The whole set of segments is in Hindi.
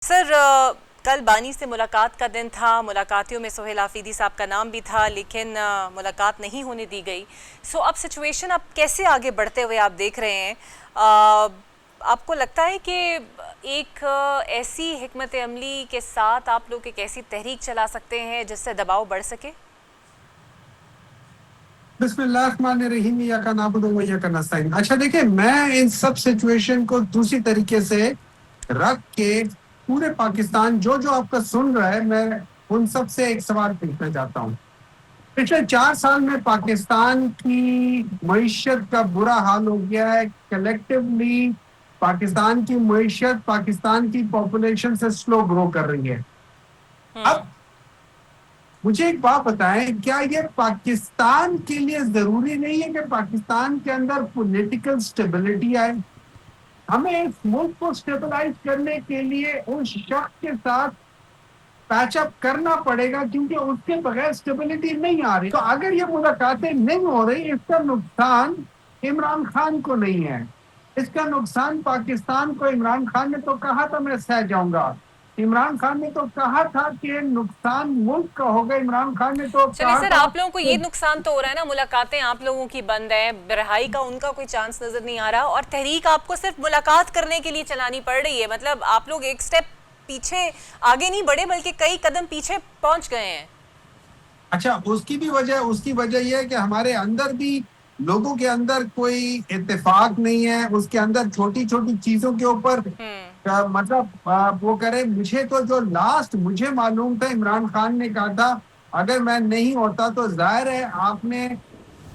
सर कल बानी से मुलाकात का दिन था। मुलाकातियों में सोहेल आफरीदी साहब का नाम भी था, लेकिन मुलाकात नहीं होने दी गई। अब सिचुएशन अब कैसे आगे बढ़ते हुए आप देख रहे हैं? आपको लगता है कि एक ऐसी हिकमत अमली के साथ आप लोग एक ऐसी तहरीक चला सकते हैं जिससे दबाव बढ़ सके? बिस्मिल्लाहिर्रहमानिर्रहीम या का नाबुदु व इय्याका नस्तईन। अच्छा देखिए, मैं इन सब सिचुएशन को दूसरी तरीके से रख के पूरे पाकिस्तान जो जो आपका सुन रहा है, मैं उन सब से एक सवाल पूछना चाहता हूँ। पिछले 4 साल में पाकिस्तान की मईशत का बुरा हाल हो गया है। कलेक्टिवली पाकिस्तान की मईशत पाकिस्तान की पॉपुलेशन से स्लो ग्रो कर रही है। अब मुझे एक बात बताएं, क्या ये पाकिस्तान के लिए जरूरी नहीं है कि पाकिस्तान के अंदर पॉलिटिकल स्टेबिलिटी आए? हमें इस मुल्क को स्टेबलाइज करने के लिए उस शख्स के साथ पैचअप करना पड़ेगा, क्योंकि उसके बगैर स्टेबिलिटी नहीं आ रही। तो अगर ये मुलाकातें नहीं हो रही, इसका नुकसान इमरान खान को नहीं है, इसका नुकसान पाकिस्तान को। इमरान खान ने तो कहा था मैं सह जाऊंगा, इमरान खान ने तो कहा था कि नुकसान मुल्क का होगा, इमरान खान ने तो चलिए कहा सर, था आप लोगों को ये नुकसान तो हो रहा है ना, मुलाकातें आप लोगों की बंद है, रिहाई का उनका कोई चांस नजर नहीं आ रहा, और तहरीक आपको सिर्फ मुलाकात करने के लिए चलानी पड़ रही है। मतलब आप लोग एक स्टेप पीछे आगे नहीं बढ़े, बल्कि कई कदम पीछे पहुंच गए हैं। अच्छा, उसकी वजह यह है कि हमारे अंदर भी लोगों के अंदर कोई इत्तेफाक नहीं है। उसके अंदर छोटी छोटी चीजों के ऊपर मतलब वो करे। मुझे तो जो लास्ट मुझे मालूम था, इमरान खान ने कहा था अगर मैं नहीं होता तो जाहिर है आपने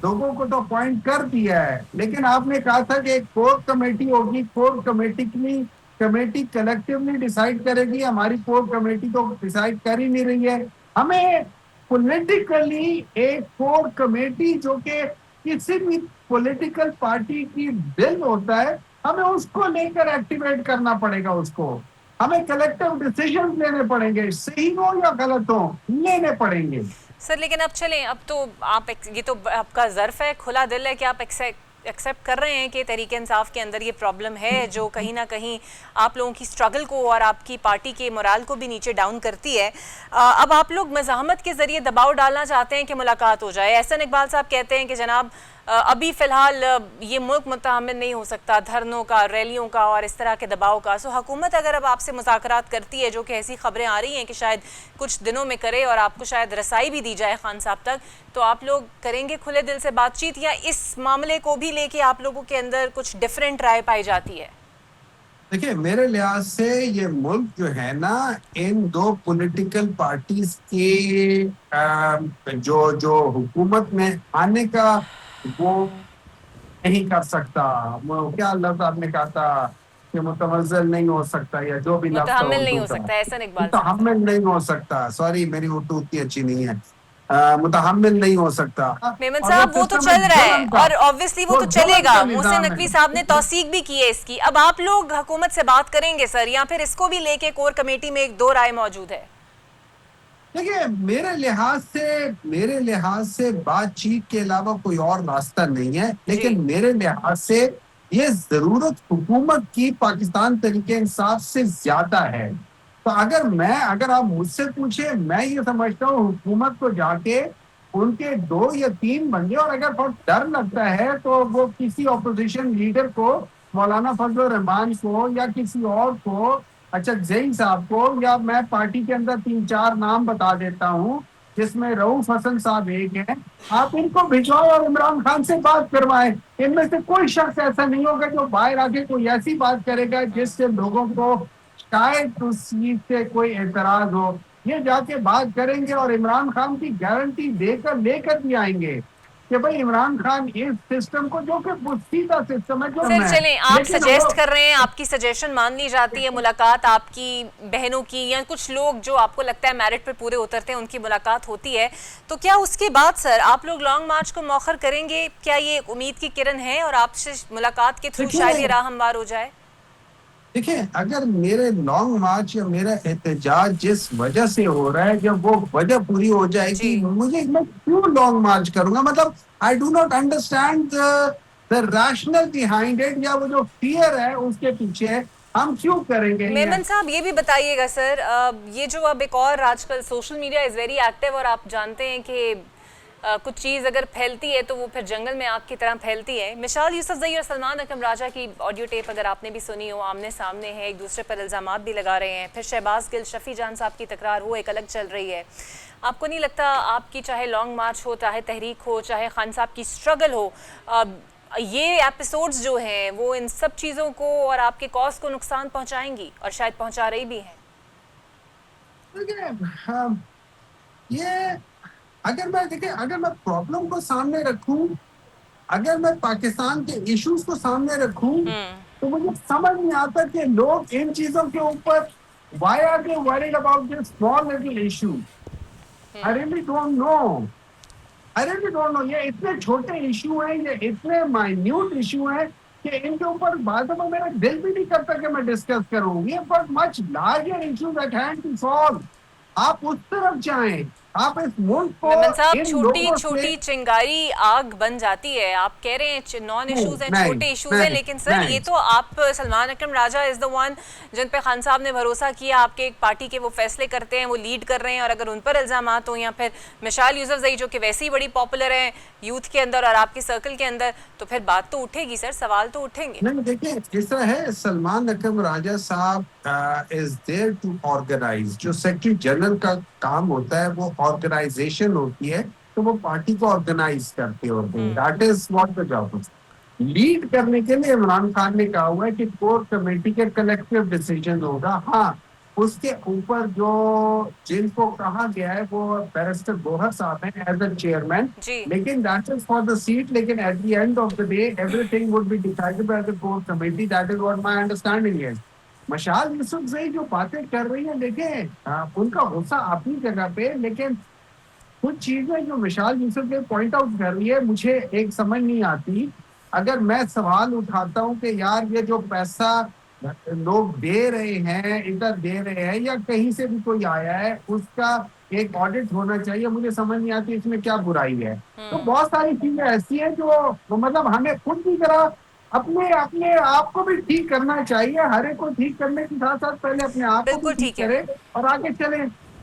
लोगों को तो अपॉइंट कर दिया है, लेकिन आपने कहा था कि एक कोर कमेटी होगी, कोर कमेटी कलेक्टिवली डिसाइड करेगी। हमारी कोर कमेटी तो डिसाइड कर ही नहीं रही है। हमें पॉलिटिकली एक कोर कमेटी, जो कि किसी भी पॉलिटिकल पार्टी की बिल होता है, हमें उसको लेकर एक्टिवेट करना पड़ेगा। उसको हमें कलेक्टिव डिसीजन लेने पड़ेंगे, सही हो या गलत हो, लेने पड़ेंगे। सर लेकिन अब चलें, अब तो आप ये तो आपका ज़र्फ है, खुला दिल है कि आप एक्सेप्ट कर रहे हैं कि तहरीक इंसाफ के अंदर ये प्रॉब्लम है जो कहीं ना कहीं आप लोगों की स्ट्रगल को और आपकी पार्टी के मोराल को भी नीचे डाउन करती है। अब आप लोग मज़ाहमत के ज़रिए दबाव डालना चाहते हैं कि मुलाकात हो जाए। एहसन इकबाल साहब कहते हैं कि जनाब अभी फ़िलहाल ये मुल्क मुतहम्मिल नहीं हो सकता धरनों का, रैलियों का और इस तरह के दबाव का। हुकूमत अगर अब आपसे मुज़ाकरात करती है, जो कि ऐसी खबरें आ रही हैं कि शायद कुछ दिनों में करे और आपको शायद रसाई भी दी जाए खान साहब तक, तो आप लोग करेंगे खुले दिल से बातचीत, या इस मामले को भी लेके आप लोगों के अंदर कुछ डिफरेंट राय पाई जाती है? देखिए, मेरे लिहाज से ये मुल्क जो है ना, इन दो पॉलिटिकल पार्टीज के जो जो हुकूमत में आने का वो नहीं कर सकता। वो क्या लफ्ज आपने कहा था कि मुतवज्जल नहीं हो सकता, या जो भी लफ्ज था मुतहम्मिल नहीं उर्दू हो का, सकता, एहसन इकबाल साहब था। मुतहम्मिल नहीं हो सकता। सॉरी, मेरी उर्दू उतनी अच्छी नहीं है। मुतहम्मिल नहीं हो सकता। मेमन और वो साहब, वो तो सिस्टम है चल रहा है जुल्म का, और ऑब्वियसली वो वो तो जुल्म चलेगा। का मोहसिन निजाम नकवी है। साहब ने तौसीक भी की है इसकी। अब आप लोग हुकूमत से बात करेंगे सर, या फिर इसको भी लेके कोर कमेटी में एक दो राय मौजूद है? देखिए, मेरे लिहाज से बातचीत के अलावा कोई और रास्ता नहीं है, जी। लेकिन मेरे लिहाज से ये जरूरत हुकूमत की पाकिस्तान तरीके इंसाफ से ज्यादा है। तो अगर आप मुझसे पूछे, मैं ये समझता हूँ हुकूमत को जाके उनके 2 या 3 बंदे, और अगर बहुत डर लगता है तो वो किसी ऑपोजिशन लीडर को, मौलाना फजल रहमान को या किसी और को, अच्छा जैन साहब को, या मैं पार्टी के अंदर 3-4 नाम बता देता हूँ जिसमें रऊफ हसन साहब एक हैं, आप इनको भिजवाओ और इमरान खान से बात करवाएं। इनमें से कोई शख्स ऐसा नहीं होगा जो बाहर आके कोई ऐसी बात करेगा जिससे लोगों को शायद उस चीज से कोई एतराज हो। ये जाके बात करेंगे और इमरान खान की गारंटी देकर लेकर भी आएंगे कि भाई इमरान खान इस सिस्टम को, जो कि सीधा सिस्टम है, जो सर है, चलें, आप लेकिन वो सजेस्ट कर रहे हैं, आपकी सजेशन मान ली जाती है, मुलाकात आपकी बहनों की या कुछ लोग जो आपको लगता है मेरिट पे पूरे उतरते हैं उनकी मुलाकात होती है, तो क्या उसके बाद सर आप लोग लॉन्ग मार्च को मौखर करेंगे? क्या ये उम्मीद की किरण है और आपसे मुलाकात के थ्रू शायद ये देखिए राह हमवार हो जाए? देखिए, अगर मेरे लॉन्ग मार्च या मेरा एहतजाज जिस वजह से हो रहा है, जब वो वजह पूरी हो जाएगी, जी। मैं क्यों लॉन्ग मार्च करूंगा? मतलब I do not understand the rational behind it, या वो जो फियर है उसके पीछे। हम क्यों करेंगे ये? मेमन साहब ये भी बताइएगा सर, ये जो अब एक और आजकल social media is very active और आप जानते हैं कि कुछ चीज़ अगर फैलती है तो वो फिर जंगल में आग की तरह फैलती है। मिसाल यूसुफजई और सलमान अकरम राजा की ऑडियो टेप अगर आपने भी सुनी हो, आमने सामने है, एक दूसरे पर इल्ज़ामात भी लगा रहे हैं। फिर शहबाज गिल शफी जान साहब की तकरार वो एक अलग चल रही है। आपको नहीं लगता आपकी चाहे लॉन्ग मार्च हो, चाहे तहरीक हो, चाहे खान साहब की स्ट्रगल हो, ये एपिसोड्स जो हैं वो इन सब चीज़ों को और आपके कॉज को नुकसान पहुंचाएंगी और शायद पहुंचा रही भी हैं? देखिए, ये अगर मैं प्रॉब्लम को सामने रखूं, अगर मैं पाकिस्तान के इश्यूज को सामने रखूं, तो मुझे समझ नहीं आता कि लोग इन चीजों के ऊपर why are they worried about this small little issue. I really don't know, ये इतने छोटे इशू हैं, ये इतने माइन्यूट इशू हैं कि इनके ऊपर बाद में मेरा दिल भी नहीं करता कि मैं डिस्कस करूं। ये but much larger issues at hand to solve. आप उस तरफ जाएं, आप इस मुल्क को मेमन साहब इन छोटी लोगों छोटी से चिंगारी आग बन जाती है। आप कह रहे हैं नॉन इश्यूज हैं, नहीं छोटे इश्यूज हैं, नहीं लेकिन सर नहीं ये तो आप सलमान अकरम राजा इज द वन जिन पे खान साहब ने भरोसा किया, आपके एक पार्टी के वो फैसले करते हैं, वो लीड कर रहे हैं, और अगर उन पर इल्जामात हो, या फिर मिसाल यूसुफजई जो कि वैसे ही बड़ी पॉपुलर है यूथ के अंदर और आपके सर्कल के अंदर, तो फिर बात तो उठेगी सर, सवाल तो उठेंगे। नहीं, देखिए इस तरह है, सलमान अकरम राजा साहब इज देयर टू ऑर्गेनाइज। जो सेक्रेटरी जनरल का काम होता है वो ऑर्गेनाइजेशन होती है, तो वो पार्टी को ऑर्गेनाइज करते होते हैं। That is what the job is. Lead करने के लिए इमरान खान ने कहा हुआ है कि कोर कमेटी के कलेक्टिव डिसीजन होगा। हाँ, उसके ऊपर जो जिनको कहा गया है वो बैरिस्टर गोहर साहब हैं एज अ चेयरमैन, जी लेकिन that is for the seat. लेकिन at the end of the day everything would be decided by the core committee. That is what my understanding है। मशाल यूसुफजई जो बातें कर रही है, देखें उनका गुस्सा अपनी जगह पे, लेकिन कुछ चीजें जो मिसाल यूसुफ ने पॉइंट आउट कर रही है मुझे एक समझ नहीं आती। अगर मैं सवाल उठाता हूँ कि यार ये जो पैसा लोग दे रहे हैं, इधर दे रहे हैं या कहीं से भी कोई आया है, उसका एक ऑडिट होना चाहिए। मुझे समझ नहीं आती इसमें क्या बुराई है। तो बहुत सारी चीजें ऐसी हैं जो मतलब हमें खुद की तरह अपने अपने आप को भी ठीक करना चाहिए। हर एक को ठीक करने के साथ साथ पहले अपने आप को भी बिल्कुल ठीक ठीक है। करें और आगे चलें।